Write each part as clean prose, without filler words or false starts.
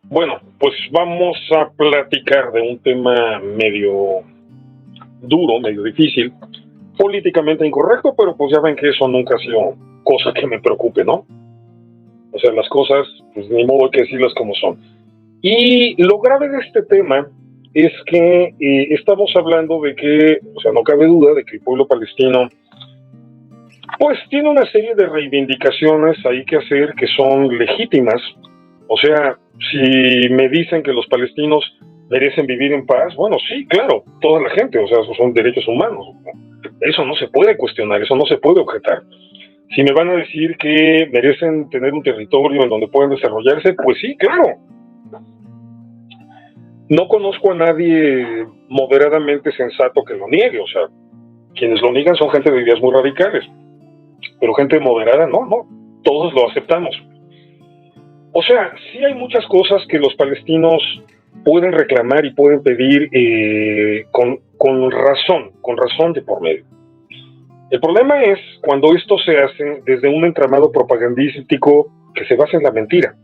Bueno, pues vamos a platicar de un tema medio duro, medio difícil, políticamente incorrecto, pero pues ya ven que eso nunca ha sido cosa que me preocupe, ¿no? O sea, las cosas, pues ni modo hay que decirlas como son. Y lo grave de este tema es que estamos hablando de que, o sea, no cabe duda de que el pueblo palestino, pues tiene una serie de reivindicaciones ahí que hacer que son legítimas. O sea, si me dicen que los palestinos merecen vivir en paz, bueno, sí, claro, toda la gente, o sea, esos son derechos humanos. Eso no se puede cuestionar, eso no se puede objetar. Si me van a decir que merecen tener un territorio en donde puedan desarrollarse, pues sí, claro. No conozco a nadie moderadamente sensato que lo niegue, o sea, quienes lo niegan son gente de ideas muy radicales, pero gente moderada no, todos lo aceptamos. O sea, sí hay muchas cosas que los palestinos pueden reclamar y pueden pedir con razón de por medio. El problema es cuando esto se hace desde un entramado propagandístico que se basa en la mentira.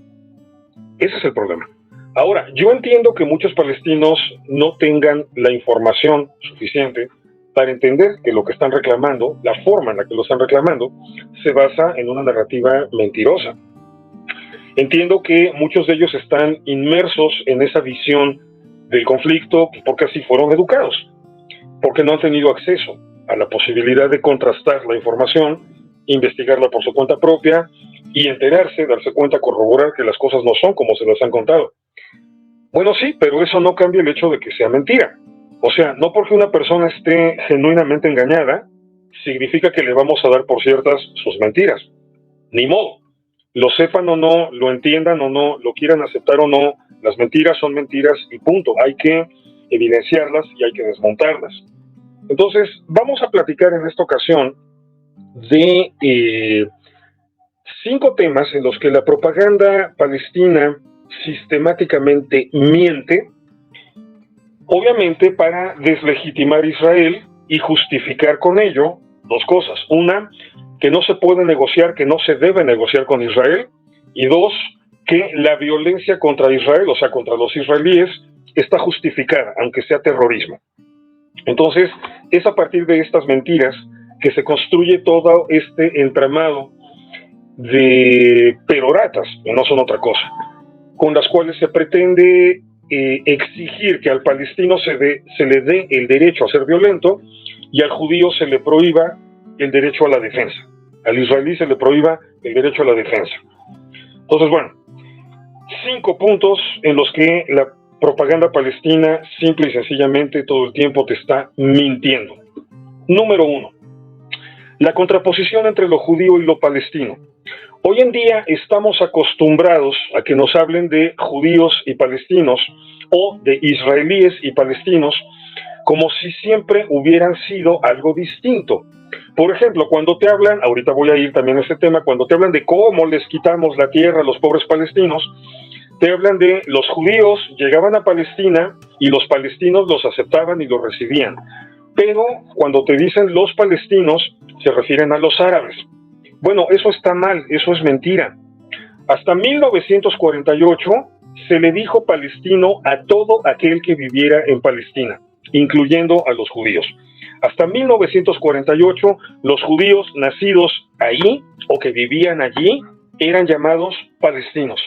Ese es el problema. Ahora, yo entiendo que muchos palestinos no tengan la información suficiente para entender que lo que están reclamando, la forma en la que lo están reclamando, se basa en una narrativa mentirosa. Entiendo que muchos de ellos están inmersos en esa visión del conflicto porque así fueron educados, porque no han tenido acceso a la posibilidad de contrastar la información, investigarla por su cuenta propia y enterarse, darse cuenta, corroborar que las cosas no son como se las han contado. Bueno, sí, pero eso no cambia el hecho de que sea mentira. O sea, no porque una persona esté genuinamente engañada, significa que le vamos a dar por ciertas sus mentiras. Ni modo. Lo sepan o no, lo entiendan o no, lo quieran aceptar o no, las mentiras son mentiras y punto. Hay que evidenciarlas y hay que desmontarlas. Entonces, vamos a platicar en esta ocasión de 5 temas en los que la propaganda palestina sistemáticamente miente, obviamente para deslegitimar a Israel y justificar con ello 2 cosas. Una, que no se puede negociar, que no se debe negociar con Israel, y 2, que la violencia contra Israel, o sea, contra los israelíes, está justificada, aunque sea terrorismo. Entonces, es a partir de estas mentiras que se construye todo este entramado de peroratas, que no son otra cosa, con las cuales se pretende exigir que al palestino se le dé el derecho a ser violento y al judío se le prohíba el derecho a la defensa. Al israelí se le prohíba el derecho a la defensa. Entonces, bueno, 5 puntos en los que la propaganda palestina simple y sencillamente todo el tiempo te está mintiendo. Número 1, la contraposición entre lo judío y lo palestino. Hoy en día estamos acostumbrados a que nos hablen de judíos y palestinos o de israelíes y palestinos como si siempre hubieran sido algo distinto. Por ejemplo, cuando te hablan, ahorita voy a ir también a este tema, cuando te hablan de cómo les quitamos la tierra a los pobres palestinos, te hablan de los judíos llegaban a Palestina y los palestinos los aceptaban y los recibían. Pero cuando te dicen los palestinos, se refieren a los árabes. Bueno, eso está mal, eso es mentira. Hasta 1948 se le dijo palestino a todo aquel que viviera en Palestina, incluyendo a los judíos. Hasta 1948 los judíos nacidos ahí o que vivían allí eran llamados palestinos.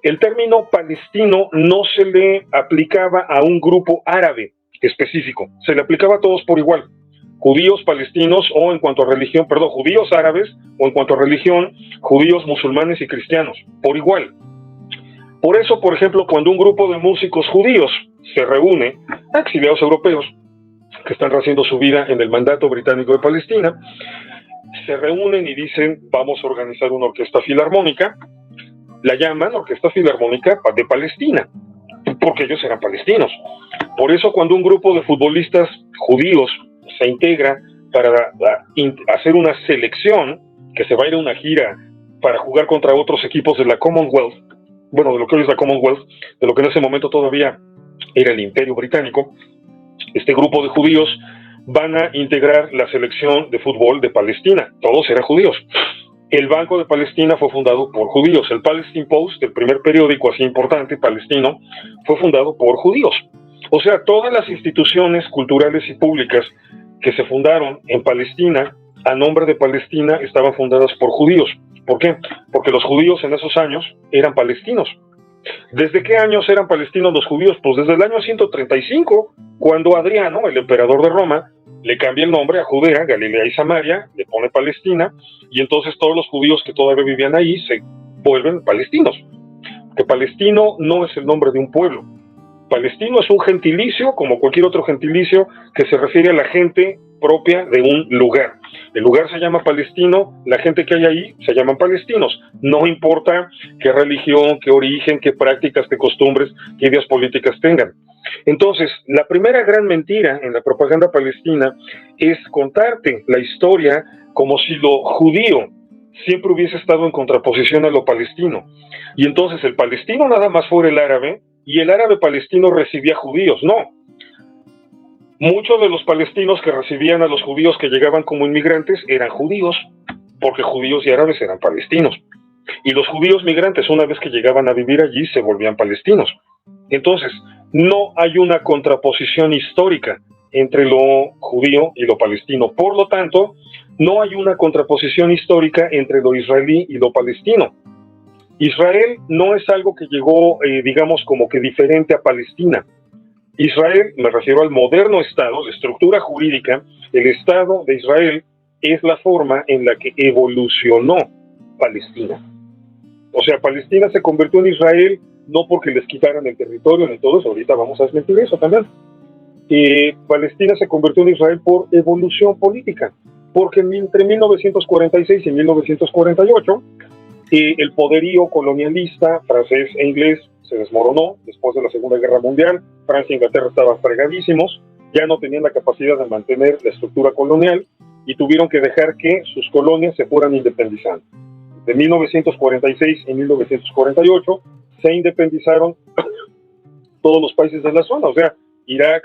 El término palestino no se le aplicaba a un grupo árabe específico, se le aplicaba a todos por igual. Judíos palestinos o en cuanto a religión, perdón, judíos árabes o en cuanto a religión, judíos musulmanes y cristianos, por igual. Por eso, por ejemplo, cuando un grupo de músicos judíos se reúne, exiliados europeos que están haciendo su vida en el mandato británico de Palestina, se reúnen y dicen, vamos a organizar una orquesta filarmónica, la llaman Orquesta Filarmónica de Palestina, porque ellos eran palestinos. Por eso cuando un grupo de futbolistas judíos se integra para hacer una selección que se va a ir a una gira para jugar contra otros equipos de la Commonwealth, bueno, de lo que hoy es la Commonwealth, de lo que en ese momento todavía era el Imperio Británico, este grupo de judíos van a integrar la selección de fútbol de Palestina, todos eran judíos. El Banco de Palestina fue fundado por judíos. El Palestine Post, el primer periódico así importante palestino, fue fundado por judíos. O sea, todas las instituciones culturales y públicas que se fundaron en Palestina, a nombre de Palestina, estaban fundadas por judíos. ¿Por qué? Porque los judíos en esos años eran palestinos. ¿Desde qué años eran palestinos los judíos? Pues desde el año 135, cuando Adriano, el emperador de Roma, le cambia el nombre a Judea, Galilea y Samaria, le pone Palestina, y entonces todos los judíos que todavía vivían ahí se vuelven palestinos. Que palestino no es el nombre de un pueblo. Palestino es un gentilicio, como cualquier otro gentilicio, que se refiere a la gente propia de un lugar. El lugar se llama palestino, la gente que hay ahí se llaman palestinos. No importa qué religión, qué origen, qué prácticas, qué costumbres, qué ideas políticas tengan. Entonces, la primera gran mentira en la propaganda palestina es contarte la historia como si lo judío siempre hubiese estado en contraposición a lo palestino. Y entonces el palestino nada más fuera el árabe, y el árabe palestino recibía judíos. No. Muchos de los palestinos que recibían a los judíos que llegaban como inmigrantes eran judíos, porque judíos y árabes eran palestinos. Y los judíos migrantes, una vez que llegaban a vivir allí, se volvían palestinos. Entonces, no hay una contraposición histórica entre lo judío y lo palestino. Por lo tanto, no hay una contraposición histórica entre lo israelí y lo palestino. Israel no es algo que llegó, digamos, como que diferente a Palestina. Israel, me refiero al moderno Estado, la estructura jurídica, el Estado de Israel es la forma en la que evolucionó Palestina. O sea, Palestina se convirtió en Israel no porque les quitaran el territorio ni todo eso, ahorita vamos a desmentir eso también. Palestina se convirtió en Israel por evolución política, porque entre 1946 y 1948 el poderío colonialista francés e inglés se desmoronó después de la Segunda Guerra Mundial. Francia e Inglaterra estaban fregadísimos, ya no tenían la capacidad de mantener la estructura colonial y tuvieron que dejar que sus colonias se fueran independizando. De 1946 y 1948 se independizaron todos los países de la zona, o sea, Irak,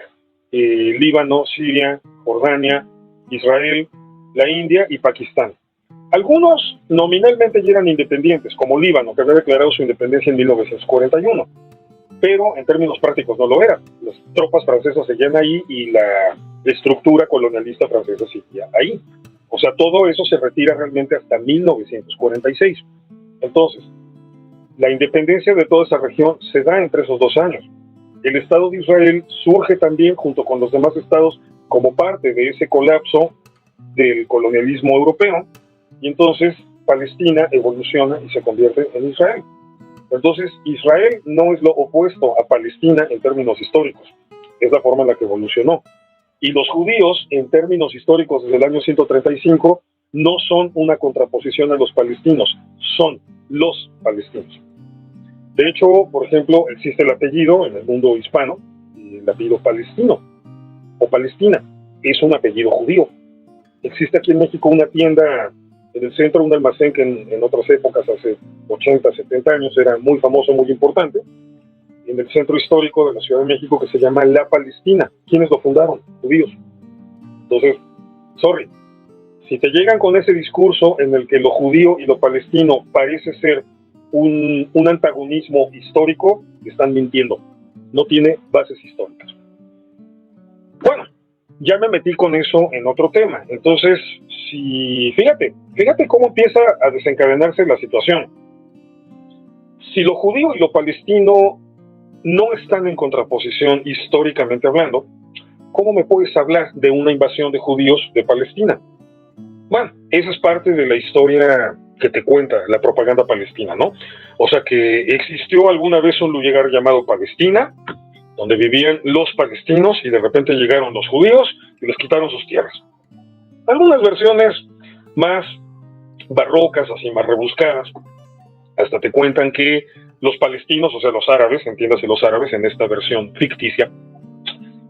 Líbano, Siria, Jordania, Israel, la India y Pakistán. Algunos nominalmente ya eran independientes, como Líbano, que había declarado su independencia en 1941, pero en términos prácticos no lo era. Las tropas francesas seguían ahí y la estructura colonialista francesa seguía ahí. O sea, todo eso se retira realmente hasta 1946. Entonces, la independencia de toda esa región se da entre esos 2 años. El Estado de Israel surge también junto con los demás estados como parte de ese colapso del colonialismo europeo, y entonces Palestina evoluciona y se convierte en Israel. Entonces, Israel no es lo opuesto a Palestina en términos históricos, es la forma en la que evolucionó. Y los judíos, en términos históricos desde el año 135, no son una contraposición a los palestinos, son los palestinos. De hecho, por ejemplo, existe el apellido en el mundo hispano, el apellido palestino, o Palestina, es un apellido judío. Existe aquí en México una tienda en el centro, un almacén que en otras épocas, hace 80, 70 años, era muy famoso, muy importante, en el centro histórico de la Ciudad de México, que se llama La Palestina. ¿Quiénes lo fundaron? Judíos. Entonces, si te llegan con ese discurso en el que lo judío y lo palestino parece ser un antagonismo histórico, están mintiendo. No tiene bases históricas. Bueno, ya me metí con eso en otro tema. Entonces, fíjate cómo empieza a desencadenarse la situación. Si lo judío y lo palestino no están en contraposición históricamente hablando, ¿cómo me puedes hablar de una invasión de judíos de Palestina? Bueno, esa es parte de la historia que te cuenta la propaganda palestina, ¿no? O sea, que existió alguna vez un lugar llamado Palestina, donde vivían los palestinos y de repente llegaron los judíos y les quitaron sus tierras. Algunas versiones más barrocas, así más rebuscadas, hasta te cuentan que los palestinos, o sea, los árabes, entiéndase los árabes en esta versión ficticia,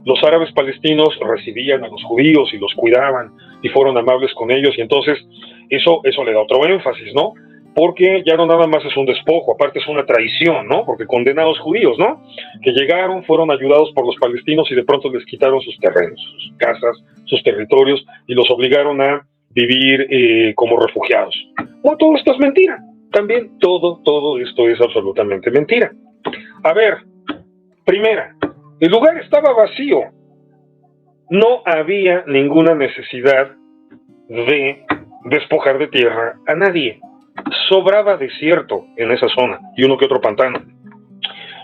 los árabes palestinos recibían a los judíos y los cuidaban y fueron amables con ellos, y entonces eso le da otro énfasis, ¿no? Porque ya no nada más es un despojo, aparte es una traición, ¿no? Porque condenados judíos, ¿no? Que llegaron, fueron ayudados por los palestinos y de pronto les quitaron sus terrenos, sus casas, sus territorios y los obligaron a vivir como refugiados. Bueno, todo esto es mentira. También todo esto es absolutamente mentira. A ver, primera, el lugar estaba vacío. No había ninguna necesidad de despojar de tierra a nadie. Sobraba desierto en esa zona y uno que otro pantano.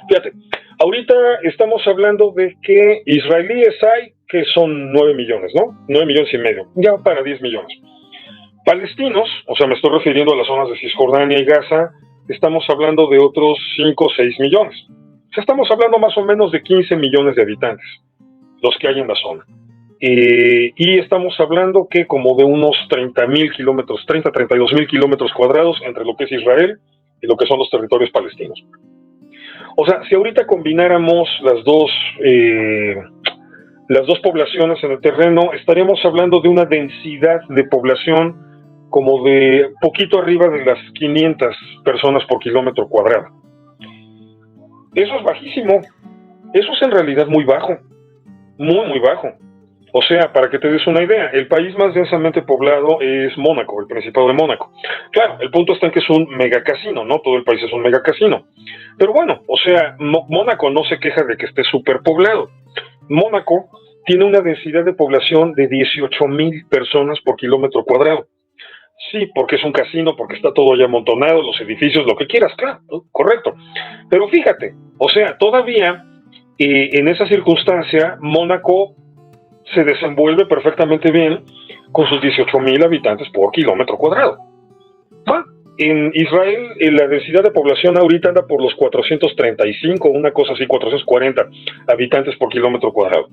Fíjate, ahorita estamos hablando de que israelíes hay que son 9 millones, ¿no? 9 millones y medio, ya para 10 millones. Palestinos, o sea, me estoy refiriendo a las zonas de Cisjordania y Gaza, estamos hablando de otros 5 o 6 millones. O sea, estamos hablando más o menos de 15 millones de habitantes, los que hay en la zona. Y estamos hablando que como de unos 30,000 kilómetros, 32,000 kilómetros cuadrados entre lo que es Israel y lo que son los territorios palestinos. O sea, si ahorita combináramos las dos poblaciones en el terreno, estaríamos hablando de una densidad de población como de poquito arriba de las 500 personas por kilómetro cuadrado. Eso es bajísimo. Eso es en realidad muy bajo. Muy bajo. O sea, para que te des una idea, el país más densamente poblado es Mónaco, el Principado de Mónaco. Claro, el punto está en que es un megacasino, ¿no? Todo el país es un megacasino. Pero bueno, o sea, Mónaco no se queja de que esté superpoblado. Mónaco tiene una densidad de población de 18,000 personas por kilómetro cuadrado. Sí, porque es un casino, porque está todo ya amontonado, los edificios, lo que quieras, claro, correcto. Pero fíjate, o sea, todavía en esa circunstancia, Mónaco se desenvuelve perfectamente bien con sus 18,000 habitantes por kilómetro cuadrado. En Israel, la densidad de población ahorita anda por los 435, una cosa así, 440 habitantes por kilómetro cuadrado.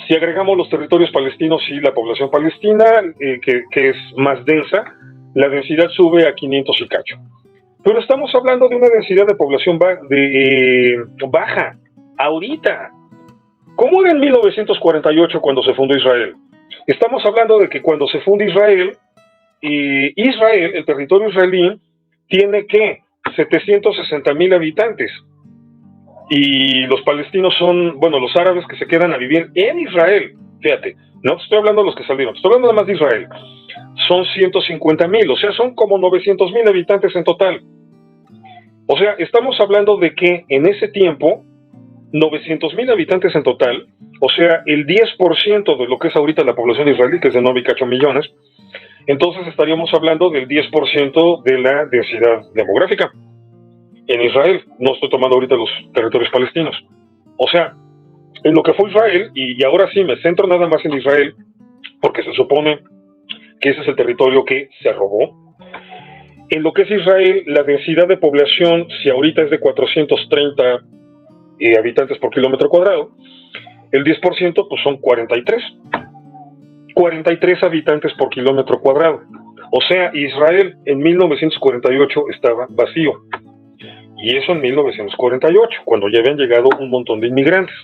Si agregamos los territorios palestinos y la población palestina, que es más densa, la densidad sube a 500 y cacho. Pero estamos hablando de una densidad de población baja, ahorita. ¿Cómo era en 1948 cuando se fundó Israel? Estamos hablando de que cuando se funda Israel, el territorio israelí, tiene ¿qué? 760,000 habitantes. Y los palestinos son, bueno, los árabes que se quedan a vivir en Israel. Fíjate, no estoy hablando de los que salieron, estoy hablando nada más de Israel. Son 150,000, o sea, son como 900,000 habitantes en total. O sea, estamos hablando de que en ese tiempo 900,000 habitantes en total, o sea, el 10% de lo que es ahorita la población israelí, que es de 9 y cacho millones, entonces estaríamos hablando del 10% de la densidad demográfica en Israel. No estoy tomando ahorita los territorios palestinos. O sea, en lo que fue Israel, y ahora sí me centro nada más en Israel, porque se supone que ese es el territorio que se robó. En lo que es Israel, la densidad de población, si ahorita es de 430 habitantes por kilómetro cuadrado, el 10% pues son 43 habitantes por kilómetro cuadrado. O sea, Israel en 1948 estaba vacío, y eso en 1948, cuando ya habían llegado un montón de inmigrantes.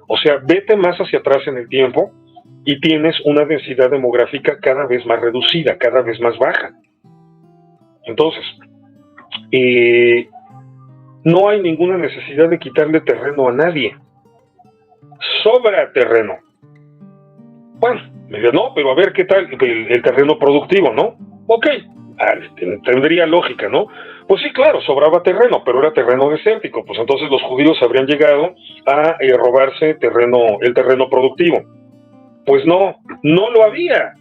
O sea, vete más hacia atrás en el tiempo y tienes una densidad demográfica cada vez más reducida, cada vez más baja. Entonces, no hay ninguna necesidad de quitarle terreno a nadie. Sobra terreno. Bueno, me dice, no, pero a ver qué tal el terreno productivo, ¿no? Ok, tendría lógica, ¿no? Pues sí, claro, sobraba terreno, pero era terreno desértico. Pues entonces los judíos habrían llegado a robarse el terreno productivo. Pues no lo había.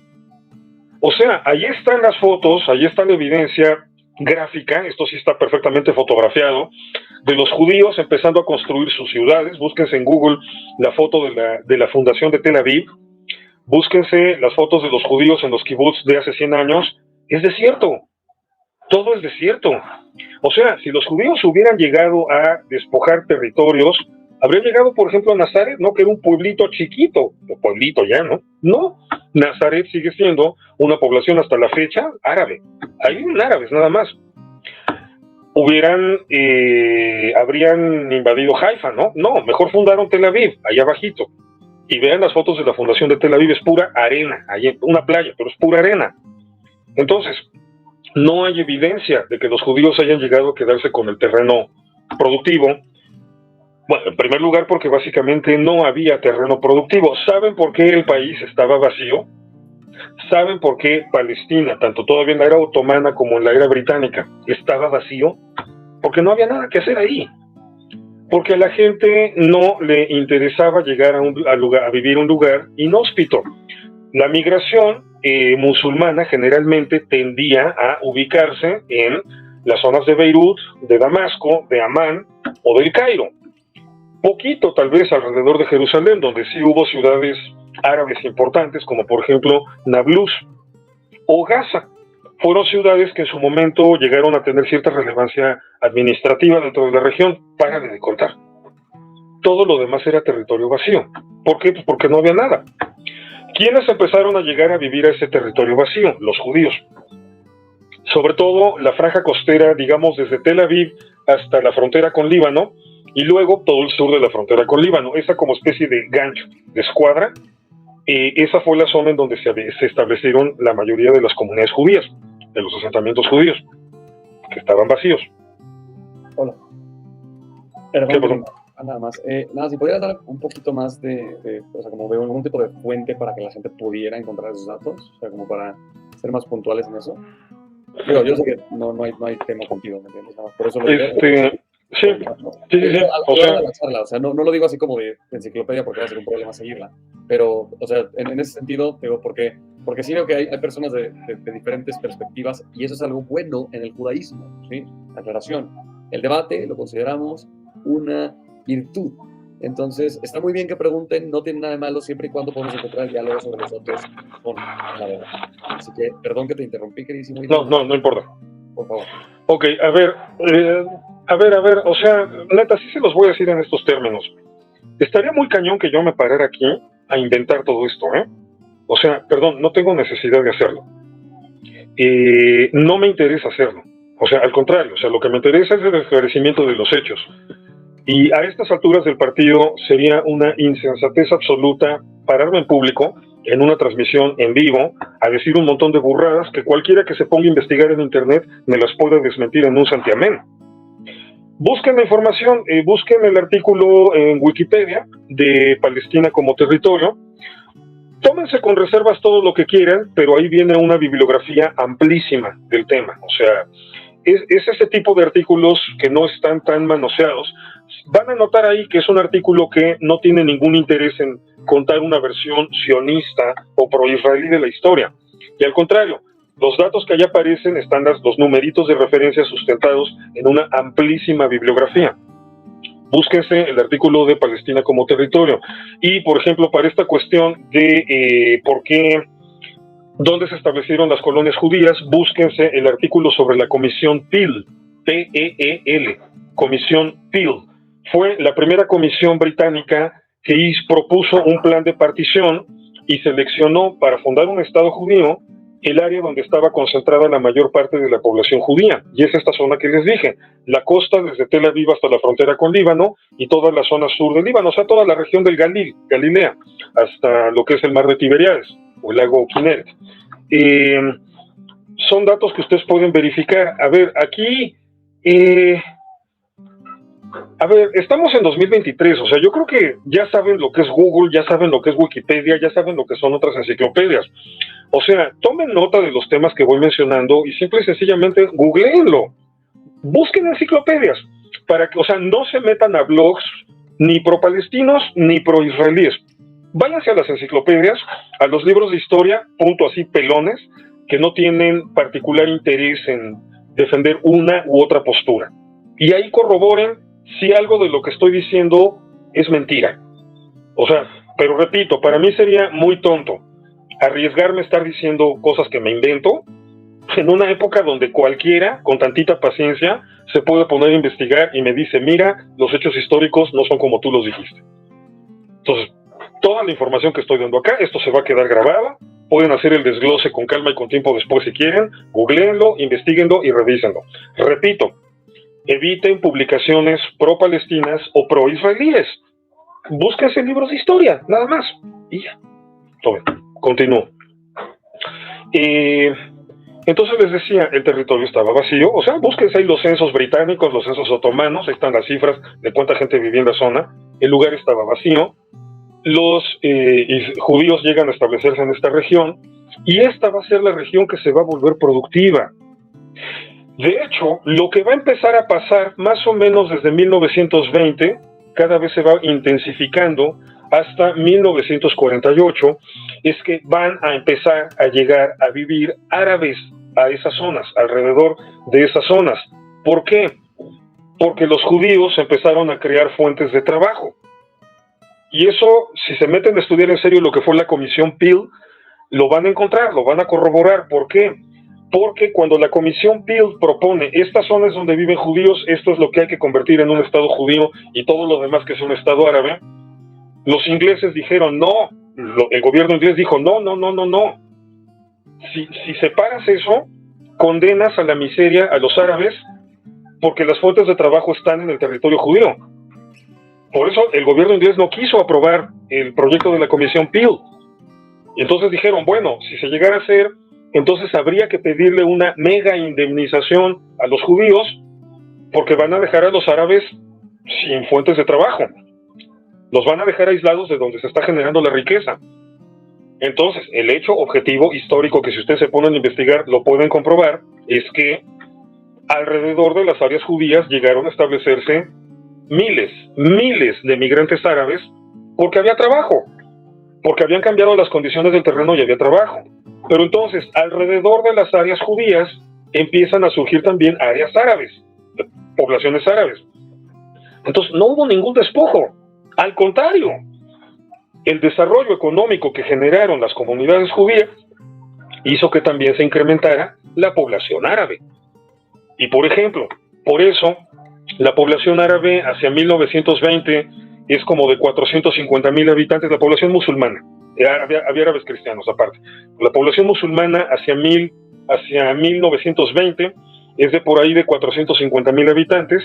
O sea, ahí están las fotos, ahí está la evidencia gráfica, esto sí está perfectamente fotografiado, de los judíos empezando a construir sus ciudades. Búsquense en Google la foto de la fundación de Tel Aviv, búsquense las fotos de los judíos en los kibbutz de hace 100 años, es desierto, todo es desierto. O sea, si los judíos hubieran llegado a despojar territorios, habrían llegado, por ejemplo, a Nazaret, ¿no? Que era un pueblito chiquito, pueblito ya, ¿no? No, Nazaret sigue siendo una población hasta la fecha árabe. Ahí viven árabes, nada más. Habrían invadido Haifa, ¿no? No, mejor fundaron Tel Aviv, allá abajito. Y vean las fotos de la fundación de Tel Aviv, es pura arena, hay una playa, pero es pura arena. Entonces, no hay evidencia de que los judíos hayan llegado a quedarse con el terreno productivo. Bueno, en primer lugar porque básicamente no había terreno productivo. ¿Saben por qué el país estaba vacío? ¿Saben por qué Palestina, tanto todavía en la era otomana como en la era británica, estaba vacío? Porque no había nada que hacer ahí. Porque a la gente no le interesaba llegar a vivir a un lugar inhóspito. La migración musulmana generalmente tendía a ubicarse en las zonas de Beirut, de Damasco, de Amán o del Cairo. Poquito tal vez alrededor de Jerusalén, donde sí hubo ciudades árabes importantes, como por ejemplo Nablus o Gaza. Fueron ciudades que en su momento llegaron a tener cierta relevancia administrativa dentro de la región. Párale de contar. Todo lo demás era territorio vacío. ¿Por qué? Pues porque no había nada. ¿Quiénes empezaron a llegar a vivir a ese territorio vacío? Los judíos. Sobre todo la franja costera, digamos, desde Tel Aviv hasta la frontera con Líbano, y luego todo el sur de la frontera con Líbano. Esa como especie de gancho, de escuadra, esa fue la zona en donde se establecieron la mayoría de las comunidades judías, de los asentamientos judíos, que estaban vacíos. Hola. Perdón, nada más. Si podrías dar un poquito más o sea, como veo algún tipo de fuente para que la gente pudiera encontrar esos datos, o sea, como para ser más puntuales en eso. Yo sé que no hay tema contigo, ¿me entiendes? Nada más por eso lo digo. Sí. O sea, no lo digo así como de enciclopedia porque va a ser un problema seguirla, pero, o sea, en ese sentido, digo, porque sí veo que hay personas de diferentes perspectivas y eso es algo bueno en el judaísmo, ¿sí? Aclaración. El debate lo consideramos una virtud. Entonces, está muy bien que pregunten, no tiene nada de malo siempre y cuando podamos encontrar el diálogo sobre los otros con la verdad. Así que, perdón que te interrumpí, queridísimo. No importa. Por favor. Ok, a ver, o sea, neta, sí se los voy a decir en estos términos. Estaría muy cañón que yo me parara aquí a inventar todo esto, ¿eh? O sea, perdón, no tengo necesidad de hacerlo. No me interesa hacerlo. O sea, al contrario, o sea, lo que me interesa es el esclarecimiento de los hechos. Y a estas alturas del partido sería una insensatez absoluta pararme en público, en una transmisión en vivo, a decir un montón de burradas que cualquiera que se ponga a investigar en internet me las puede desmentir en un santiamén. Busquen la información, busquen el artículo en Wikipedia de Palestina como territorio. Tómense con reservas todo lo que quieran, pero ahí viene una bibliografía amplísima del tema. O sea, es ese tipo de artículos que no están tan manoseados. Van a notar ahí que es un artículo que no tiene ningún interés en contar una versión sionista o pro-israelí de la historia. Y al contrario, los datos que allá aparecen están los numeritos de referencia sustentados en una amplísima bibliografía. Búsquense el artículo de Palestina como territorio. Y, por ejemplo, para esta cuestión de dónde se establecieron las colonias judías, búsquense el artículo sobre la Comisión Peel, P-E-E-L, Comisión Peel. Fue la primera comisión británica que propuso un plan de partición y seleccionó para fundar un Estado judío el área donde estaba concentrada la mayor parte de la población judía, y es esta zona que les dije, la costa desde Tel Aviv hasta la frontera con Líbano y toda la zona sur del Líbano, o sea, toda la región del Galilea, hasta lo que es el mar de Tiberíades o el lago Kinneret. Son datos que ustedes pueden verificar. A ver, aquí estamos en 2023, o sea, yo creo que ya saben lo que es Google, ya saben lo que es Wikipedia, ya saben lo que son otras enciclopedias. O sea, tomen nota de los temas que voy mencionando y simple y sencillamente googleenlo. Busquen enciclopedias para que, o sea, no se metan a blogs ni pro-palestinos ni pro-israelíes. Váyanse a las enciclopedias, a los libros de historia, punto así, pelones, que no tienen particular interés en defender una u otra postura. Y ahí corroboren si algo de lo que estoy diciendo es mentira. O sea, pero repito, para mí sería muy tonto arriesgarme a estar diciendo cosas que me invento en una época donde cualquiera, con tantita paciencia, se puede poner a investigar y me dice, mira, los hechos históricos no son como tú los dijiste. Entonces, toda la información que estoy dando acá, esto se va a quedar grabado, pueden hacer el desglose con calma y con tiempo después si quieren, googleenlo, investiguenlo y revísenlo. Repito, eviten publicaciones pro-palestinas o pro-israelíes. Búsquense libros de historia, nada más. Y ya. Todo bien. Continúo. Entonces les decía, el territorio estaba vacío. O sea, búsquense ahí los censos británicos, los censos otomanos, ahí están las cifras de cuánta gente vivía en la zona. El lugar estaba vacío. los judíos llegan a establecerse en esta región, y esta va a ser la región que se va a volver productiva. De hecho, lo que va a empezar a pasar más o menos desde 1920, cada vez se va intensificando hasta 1948, es que van a empezar a llegar a vivir árabes a esas zonas, alrededor de esas zonas. ¿Por qué? Porque los judíos empezaron a crear fuentes de trabajo. Y eso, si se meten a estudiar en serio lo que fue la Comisión Peel, lo van a encontrar, lo van a corroborar. ¿Por qué? Porque cuando la Comisión Peel propone estas zonas donde viven judíos, esto es lo que hay que convertir en un estado judío y todo lo demás que es un estado árabe, los ingleses dijeron no, el gobierno inglés dijo no. Si separas eso, condenas a la miseria a los árabes porque las fuentes de trabajo están en el territorio judío. Por eso el gobierno inglés no quiso aprobar el proyecto de la Comisión Peel. Y entonces dijeron, bueno, si se llegara a hacer, entonces habría que pedirle una mega indemnización a los judíos porque van a dejar a los árabes sin fuentes de trabajo. Los van a dejar aislados de donde se está generando la riqueza. Entonces, el hecho objetivo histórico que si ustedes se ponen a investigar lo pueden comprobar es que alrededor de las áreas judías llegaron a establecerse miles de migrantes árabes porque había trabajo, porque habían cambiado las condiciones del terreno y había trabajo. Pero entonces, alrededor de las áreas judías empiezan a surgir también áreas árabes, poblaciones árabes. Entonces, no hubo ningún despojo. Al contrario, el desarrollo económico que generaron las comunidades judías hizo que también se incrementara la población árabe. Y por ejemplo, por eso, la población árabe hacia 1920 es como de 450,000 habitantes, la población musulmana. Había árabes cristianos aparte. La población musulmana hacia 1920 es de por ahí de 450,000 habitantes,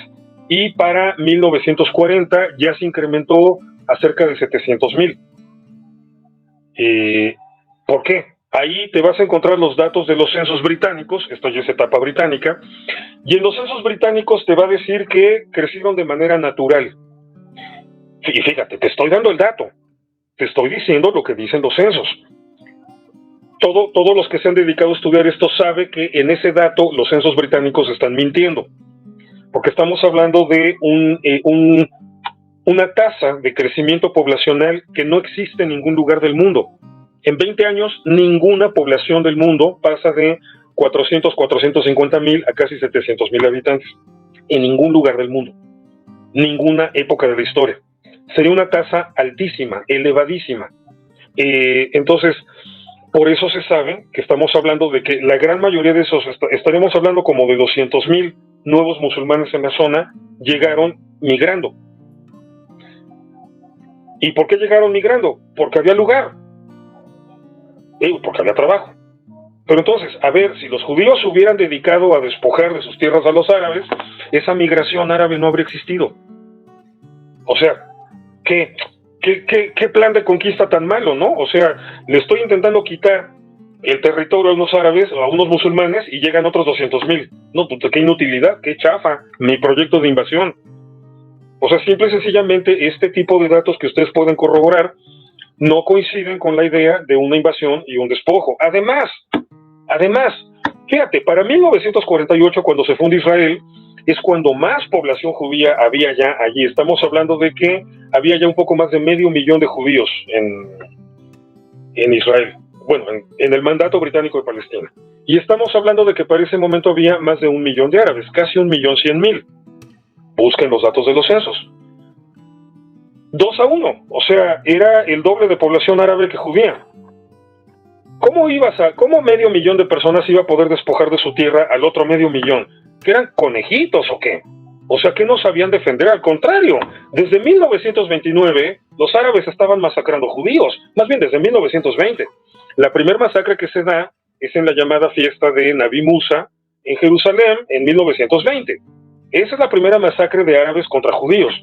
y para 1940 ya se incrementó a cerca de 700,000. ¿Por qué? Ahí te vas a encontrar los datos de los censos británicos, esto ya es etapa británica, y en los censos británicos te va a decir que crecieron de manera natural. Y fíjate, te estoy dando el dato, te estoy diciendo lo que dicen los censos. Todos los que se han dedicado a estudiar esto saben que en ese dato los censos británicos están mintiendo, porque estamos hablando de una tasa de crecimiento poblacional que no existe en ningún lugar del mundo. En 20 años, ninguna población del mundo pasa de 450,000 a casi 700,000 habitantes. En ningún lugar del mundo. Ninguna época de la historia. Sería una tasa altísima, elevadísima. Entonces, por eso se sabe que estamos hablando de que la gran mayoría de esos, estaremos hablando como de 200,000 nuevos musulmanes en la zona, llegaron migrando. ¿Y por qué llegaron migrando? Porque había lugar. Porque había trabajo. Pero entonces, a ver, si los judíos se hubieran dedicado a despojar de sus tierras a los árabes, esa migración árabe no habría existido. O sea, ¿qué plan de conquista tan malo, no? O sea, le estoy intentando quitar el territorio a unos árabes, a unos musulmanes, y llegan otros 200,000. No, pues qué inutilidad, qué chafa, mi proyecto de invasión. O sea, simple y sencillamente, este tipo de datos que ustedes pueden corroborar no coinciden con la idea de una invasión y un despojo. Además, fíjate, para 1948, cuando se funda Israel, es cuando más población judía había ya allí. Estamos hablando de que había ya un poco más de 500,000 de judíos en Israel. Bueno, en el mandato británico de Palestina. Y estamos hablando de que para ese momento había más de 1,000,000 de árabes, casi 1,100,000. Busquen los datos de los censos. 2-1, o sea, era el doble de población árabe que judía. ¿Cómo 500,000 de personas iba a poder despojar de su tierra al otro 500,000? ¿Que eran conejitos o qué? O sea, que no sabían defender. Al contrario, desde 1929 los árabes estaban masacrando judíos, más bien desde 1920. La primera masacre que se da es en la llamada fiesta de Nabi Musa en Jerusalén en 1920. Esa es la primera masacre de árabes contra judíos.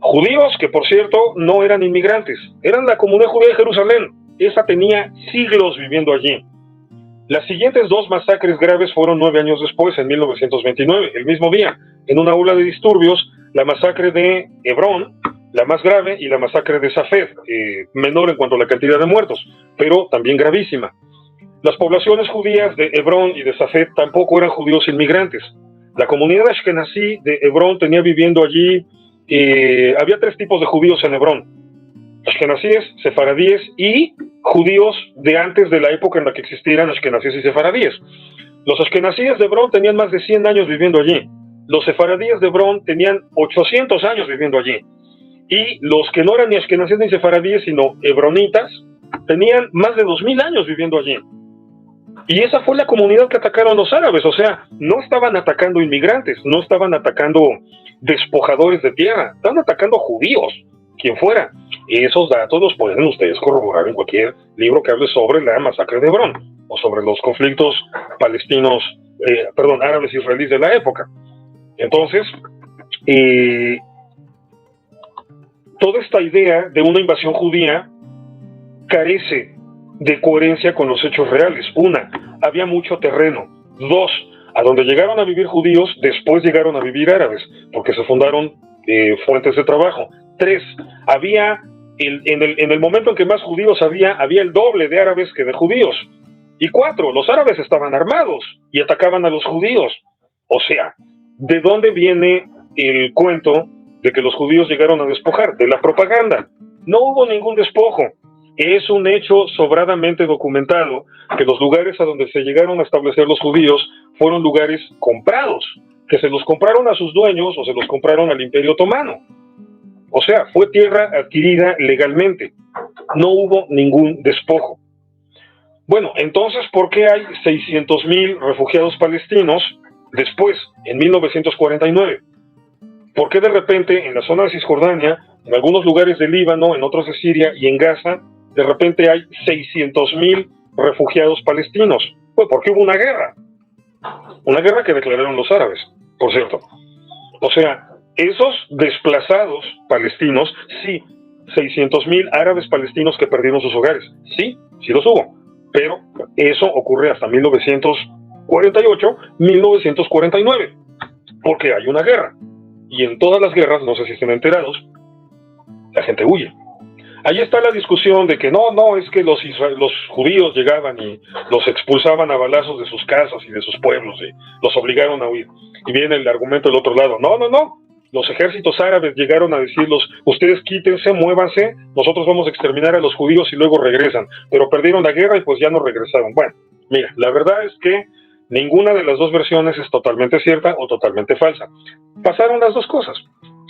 Judíos que, por cierto, no eran inmigrantes, eran la comunidad judía de Jerusalén. Esa tenía siglos viviendo allí. Las siguientes dos masacres graves fueron 9 años después, en 1929, el mismo día, en una ola de disturbios, la masacre de Hebrón, la más grave, y la masacre de Safed, menor en cuanto a la cantidad de muertos, pero también gravísima. Las poblaciones judías de Hebrón y de Safed tampoco eran judíos inmigrantes. La comunidad ashkenazí de Hebrón tenía viviendo allí, había 3 tipos de judíos en Hebrón: ashkenazíes, sefaradíes y judíos de antes de la época en la que existieran ashkenazíes y sefaradíes. Los ashkenazíes de Hebrón tenían más de 100 años viviendo allí. Los sefaradíes de Hebrón tenían 800 años viviendo allí. Y los que no eran ni ashkenazíes ni sefaradíes, sino hebronitas, tenían más de 2000 años viviendo allí. Y esa fue la comunidad que atacaron los árabes. O sea, no estaban atacando inmigrantes, no estaban atacando despojadores de tierra, estaban atacando judíos, quien fuera. Esos datos los pueden ustedes corroborar en cualquier libro que hable sobre la masacre de Hebrón o sobre los conflictos palestinos, árabes israelíes de la época. Entonces, toda esta idea de una invasión judía carece de coherencia con los hechos reales. 1, había mucho terreno. 2, a donde llegaron a vivir judíos, después llegaron a vivir árabes, porque se fundaron fuentes de trabajo. 3, había, en el momento en que más judíos había el doble de árabes que de judíos. Y 4, los árabes estaban armados y atacaban a los judíos. O sea, ¿de dónde viene el cuento de que los judíos llegaron a despojar? De la propaganda. No hubo ningún despojo. Es un hecho sobradamente documentado que los lugares a donde se llegaron a establecer los judíos fueron lugares comprados, que se los compraron a sus dueños o se los compraron al Imperio Otomano. O sea, fue tierra adquirida legalmente. No hubo ningún despojo. Bueno, entonces, ¿por qué hay 600,000 refugiados palestinos después, en 1949? ¿Por qué de repente en la zona de Cisjordania, en algunos lugares del Líbano, en otros de Siria y en Gaza, de repente hay 600,000 refugiados palestinos? Pues porque hubo una guerra que declararon los árabes, por cierto. O sea, esos desplazados palestinos, sí, 600,000 árabes palestinos que perdieron sus hogares, sí los hubo, pero eso ocurre hasta 1948, 1949, porque hay una guerra, y en todas las guerras, no sé si estén enterados, la gente huye. Ahí está la discusión de que no, es que los judíos llegaban y los expulsaban a balazos de sus casas y de sus pueblos y los obligaron a huir. Y viene el argumento del otro lado, no, los ejércitos árabes llegaron a decirlos, ustedes quítense, muévanse, nosotros vamos a exterminar a los judíos y luego regresan, pero perdieron la guerra y pues ya no regresaron. Bueno, mira, la verdad es que ninguna de las dos versiones es totalmente cierta o totalmente falsa. Pasaron las dos cosas.